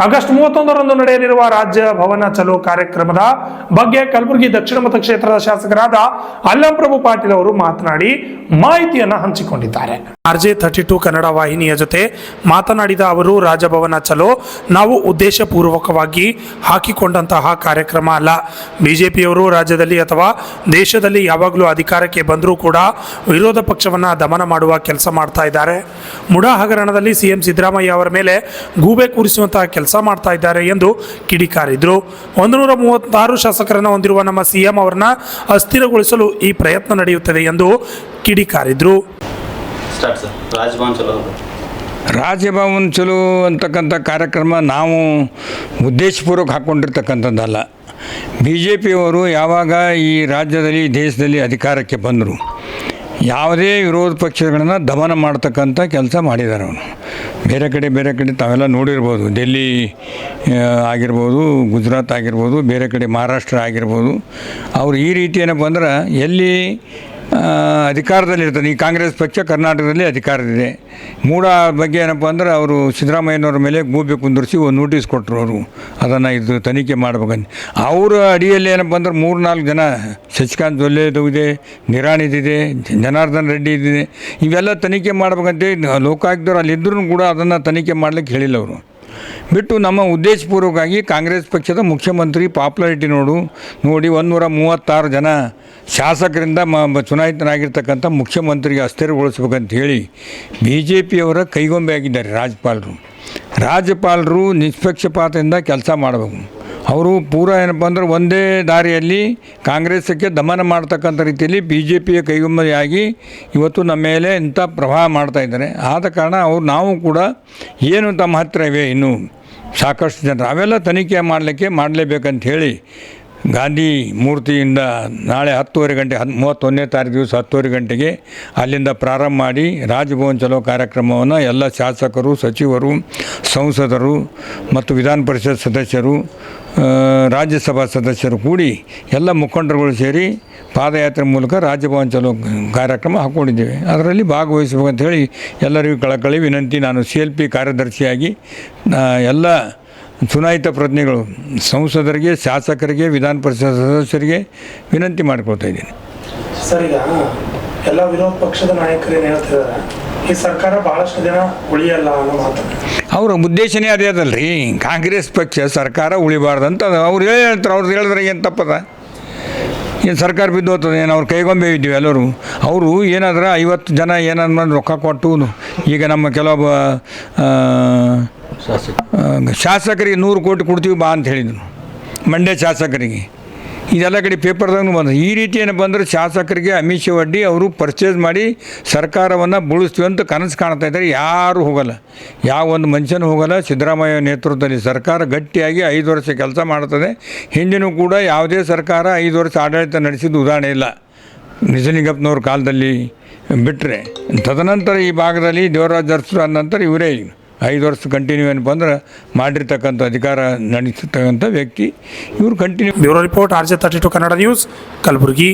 August 31ರಂದು ನಡೆಯಲಿರುವ ರಾಜ್ಯ ಭವನ ಚಲೋ ಕಾರ್ಯಕ್ರಮದ ಬಗ್ಗೆ ಕಲಬುರಗಿ ದಕ್ಷಿಣ ಮತಕ್ಷೇತ್ರದ ಶಾಸಕರಾದ ಅಲ್ಲಂ ಪ್ರಭು ಪಾಟೀಲ್ ಅವರು ಮಾತನಾಡಿ ಮಾಹಿತಿಯನ್ನು ಹಂಚಿಕೊಂಡಿದ್ದಾರೆ. RJ32 ಕನ್ನಡ ವಾಹಿನಿಯ ಜೊತೆ ಮಾತನಾಡಿದ ಅವರು, ರಾಜಭವನ ಚಲೋ ನಾವು ಉದ್ದೇಶಪೂರ್ವಕವಾಗಿ ಹಾಕಿಕೊಂಡಂತಹ ಕಾರ್ಯಕ್ರಮ ಅಲ್ಲ. ಬಿಜೆಪಿಯವರು ರಾಜ್ಯದಲ್ಲಿ ಅಥವಾ ದೇಶದಲ್ಲಿ ಯಾವಾಗಲೂ ಅಧಿಕಾರಕ್ಕೆ ಬಂದರೂ ಕೂಡ ವಿರೋಧ ಪಕ್ಷವನ್ನ ದಮನ ಮಾಡುವ ಕೆಲಸ ಮಾಡ್ತಾ ಇದ್ದಾರೆ. ಮುಡಾ ಹಗರಣದಲ್ಲಿ ಸಿಎಂ ಸಿದ್ದರಾಮಯ್ಯ ಅವರ ಮೇಲೆ ಗೂಬೆ ಕೂರಿಸುವಂತಹ ಕೆಲಸ ಮಾಡ್ತಾ ಇದ್ದಾರೆ ಎಂದು ಕಿಡಿಕಾರಿದ್ರು. 136 ಶಾಸಕರನ್ನು ಹೊಂದಿರುವ ನಮ್ಮ ಸಿಎಂ ಅವರನ್ನ ಅಸ್ಥಿರಗೊಳಿಸಲು ಈ ಪ್ರಯತ್ನ ನಡೆಯುತ್ತದೆ ಎಂದು ಕಿಡಿಕಾರಿದ್ರು. ರಾಜಭವನ ಚಲೋ ಅಂತಕ್ಕಂಥ ಕಾರ್ಯಕ್ರಮ ನಾವು ಉದ್ದೇಶಪೂರ್ವಕ ಹಾಕ್ಕೊಂಡಿರ್ತಕ್ಕಂಥದ್ದಲ್ಲ. ಬಿ ಜೆ ಪಿಯವರು ಯಾವಾಗ ಈ ರಾಜ್ಯದಲ್ಲಿ ದೇಶದಲ್ಲಿ ಅಧಿಕಾರಕ್ಕೆ ಬಂದರು ಯಾವುದೇ ವಿರೋಧ ಪಕ್ಷಗಳನ್ನು ದಮನ ಮಾಡ್ತಕ್ಕಂಥ ಕೆಲಸ ಮಾಡಿದ್ದಾರೆ. ಅವನು ಬೇರೆ ಕಡೆ ತಾವೆಲ್ಲ ನೋಡಿರ್ಬೋದು, ಡೆಲ್ಲಿ ಆಗಿರ್ಬೋದು, ಗುಜರಾತ್ ಆಗಿರ್ಬೋದು, ಬೇರೆ ಕಡೆ ಮಹಾರಾಷ್ಟ್ರ ಆಗಿರ್ಬೋದು. ಅವರು ಈ ರೀತಿ ಏನಪ್ಪ ಅಂದ್ರೆ ಎಲ್ಲಿ ಅಧಿಕಾರದಲ್ಲಿರ್ತಾರೆ, ಈ ಕಾಂಗ್ರೆಸ್ ಪಕ್ಷ ಕರ್ನಾಟಕದಲ್ಲಿ ಅಧಿಕಾರದಿದೆ. ಮೂಡ ಬಗ್ಗೆ ಏನಪ್ಪ ಅಂದ್ರೆ ಅವರು ಸಿದ್ದರಾಮಯ್ಯನವ್ರ ಮೇಲೆ ಗೂಬೆ ಕುಂದಿರಿಸಿ ಒಂದು ನೋಟಿಸ್ ಕೊಟ್ಟರು. ಅವರು ಅದನ್ನು ಇದು ತನಿಖೆ ಮಾಡ್ಬೇಕಂತ. ಅವರ ಅಡಿಯಲ್ಲಿ ಏನಪ್ಪ ಅಂದ್ರೆ 3-4 ಜನ, ಶಶಿಕಾಂತ್ ಜೊಲ್ಲೆದು ಇದೆ, ನಿರಾಣಿದಿದೆ, ಜನಾರ್ದನ್ ರೆಡ್ಡಿ ಇದ್ದಿದೆ, ಇವೆಲ್ಲ ತನಿಖೆ ಮಾಡ್ಬೇಕಂತ ಲೋಕಾಯುಕ್ತರು ಅಲ್ಲಿದ್ದರೂ ಕೂಡ ಅದನ್ನು ತನಿಖೆ ಮಾಡ್ಲಿಕ್ಕೆ ಹೇಳಿಲ್ಲ. ಅವರು ಬಿಟ್ಟು ನಮ್ಮ ಉದ್ದೇಶಪೂರ್ವಕವಾಗಿ ಕಾಂಗ್ರೆಸ್ ಪಕ್ಷದ ಮುಖ್ಯಮಂತ್ರಿ ಪಾಪ್ಯುಲಾರಿಟಿ ನೋಡಿ 136 ಜನ ಶಾಸಕರಿಂದ ಚುನಾಯಿತನಾಗಿರ್ತಕ್ಕಂಥ ಮುಖ್ಯಮಂತ್ರಿಗೆ ಅಸ್ಥಿರಗೊಳಿಸ್ಬೇಕಂತ ಹೇಳಿ ಬಿ ಜೆ ಪಿಯವರ ಕೈಗೊಂಬೆ ಆಗಿದ್ದಾರೆ ರಾಜ್ಯಪಾಲರು ನಿಷ್ಪಕ್ಷಪಾತದಿಂದ ಕೆಲಸ ಮಾಡಬೇಕು. ಅವರು ಪೂರಾ ಏನಪ್ಪ ಅಂದ್ರೆ ಒಂದೇ ದಾರಿಯಲ್ಲಿ ಕಾಂಗ್ರೆಸ್ಸಕ್ಕೆ ದಮನ ಮಾಡ್ತಕ್ಕಂಥ ರೀತಿಯಲ್ಲಿ ಬಿ ಜೆ ಪಿಯ ಕೈಗೊಂಬೆಯಾಗಿ ಇವತ್ತು ನಮ್ಮ ಮೇಲೆ ಇಂಥ ಪ್ರಭಾವ ಮಾಡ್ತಾಯಿದ್ದಾರೆ. ಆದ ಕಾರಣ ನಾವು ಕೂಡ ಏನು ತಮ್ಮ ಹತ್ತಿರ ಇವೆ ಇನ್ನೂ ಸಾಕಷ್ಟು ಜನರು ಅವೆಲ್ಲ ತನಿಖೆ ಮಾಡಲೇಬೇಕಂತ ಹೇಳಿ ಗಾಂಧಿ ಮೂರ್ತಿಯಿಂದ ನಾಳೆ 10:30 ಗಂಟೆ 31ನೇ ತಾರೀಕು ದಿವಸ 10:30 ಗಂಟೆಗೆ ಅಲ್ಲಿಂದ ಪ್ರಾರಂಭ ಮಾಡಿ ರಾಜಭವನ ಚಲೋ ಕಾರ್ಯಕ್ರಮವನ್ನು ಎಲ್ಲ ಶಾಸಕರು, ಸಚಿವರು, ಸಂಸದರು ಮತ್ತು ವಿಧಾನ ಪರಿಷತ್ ಸದಸ್ಯರು, ರಾಜ್ಯಸಭಾ ಸದಸ್ಯರು ಕೂಡಿ ಎಲ್ಲ ಮುಖಂಡರುಗಳು ಸೇರಿ ಪಾದಯಾತ್ರೆ ಮೂಲಕ ರಾಜಭವನ ಚಲೋ ಕಾರ್ಯಕ್ರಮ ಹಾಕ್ಕೊಂಡಿದ್ದೇವೆ. ಅದರಲ್ಲಿ ಭಾಗವಹಿಸಬೇಕಂತ ಹೇಳಿ ಎಲ್ಲರಿಗೂ ಕಳಕಳಿ ವಿನಂತಿ. ನಾನು CLP ಕಾರ್ಯದರ್ಶಿಯಾಗಿ ಎಲ್ಲ ಚುನಾಯಿತ ಪ್ರತಿನಿಧಿಗಳು, ಸಂಸದರಿಗೆ, ಶಾಸಕರಿಗೆ, ವಿಧಾನ ಪರಿಷತ್ ಸದಸ್ಯರಿಗೆ ವಿನಂತಿ ಮಾಡಿಕೊಳ್ತಾ ಇದ್ದೀನಿ. ಸರ್, ಈಗ ಎಲ್ಲ ವಿರೋಧ ಪಕ್ಷದ ನಾಯಕರು ಏನು ಹೇಳ್ತಿದ್ದಾರೆ, ಈ ಸರ್ಕಾರ ಬಹಳಷ್ಟು ದಿನ ಉಳಿಯಲ್ಲ ಅನ್ನೋ ಮಾತು. ಅವರ ಉದ್ದೇಶನೇ ಅದೇ ಅದಲ್ರಿ, ಕಾಂಗ್ರೆಸ್ ಪಕ್ಷ ಸರ್ಕಾರ ಉಳಿಬಾರ್ದಂತ ಅವ್ರು ಹೇಳ್ತಾರೆ. ಅವ್ರು ಹೇಳಿದ್ರೆ ಏನು ತಪ್ಪದ? ಏನು ಸರ್ಕಾರ ಬಿದ್ದು ಹೋಗ್ತದೆ? ಏನು ಅವ್ರ ಕೈಗೊಂಬೆ ಇದ್ದೀವಿ ಎಲ್ಲರೂ? ಅವರು ಏನಾದ್ರೆ 50 ಜನ ಏನಾದ್ರು ರೊಕ್ಕ ಕೊಟ್ಟು, ಈಗ ನಮ್ಮ ಕೆಲವೊಬ್ಬ ಶಾಸಕರಿಗೆ 100 ಕೋಟಿ ಕೊಡ್ತೀವಿ ಬಾ ಅಂತ ಹೇಳಿದರು, ಮಂಡ್ಯ ಶಾಸಕರಿಗೆ. ಇದೆಲ್ಲ ಕಡೆ ಪೇಪರ್ದಾಗ ಬಂದು ಈ ರೀತಿ ಏನಪ್ಪ ಅಂದ್ರೆ ಶಾಸಕರಿಗೆ ಅಮಿಷ ಒಡ್ಡಿ ಅವರು ಪರ್ಚೇಸ್ ಮಾಡಿ ಸರ್ಕಾರವನ್ನು ಬೀಳಿಸ್ತೀವಿ ಅಂತ ಕನಸು ಕಾಣ್ತಾ ಇದ್ದಾರೆ. ಯಾರೂ ಹೋಗಲ್ಲ, ಯಾವ ಒಂದು ಮನುಷ್ಯನೂ ಹೋಗಲ್ಲ. ಸಿದ್ದರಾಮಯ್ಯ ನೇತೃತ್ವದಲ್ಲಿ ಸರ್ಕಾರ ಗಟ್ಟಿಯಾಗಿ 5 ವರ್ಷ ಕೆಲಸ ಮಾಡ್ತದೆ. ಹಿಂದಿನೂ ಕೂಡ ಯಾವುದೇ ಸರ್ಕಾರ 5 ವರ್ಷ ಆಡಳಿತ ನಡೆಸಿದ್ದು ಉದಾಹರಣೆ ಇಲ್ಲ, ನಿಜಲಿಂಗಪ್ಪನವ್ರ ಕಾಲದಲ್ಲಿ ಬಿಟ್ಟರೆ. ತದನಂತರ ಈ ಭಾಗದಲ್ಲಿ ದೇವರಾಜ ಅರಸು ನಂತರ ಇವರೇ 5 ವರ್ಷ ಕಂಟಿನ್ಯೂ ಏನಪ್ಪ ಅಂದ್ರೆ ಮಾಡಿರ್ತಕ್ಕಂಥ ಅಧಿಕಾರ ನಡೆಸಿರ್ತಕ್ಕಂಥ ವ್ಯಕ್ತಿ ಇವರು continue. Bureau report RJ32 Kannada news, Kalaburagi.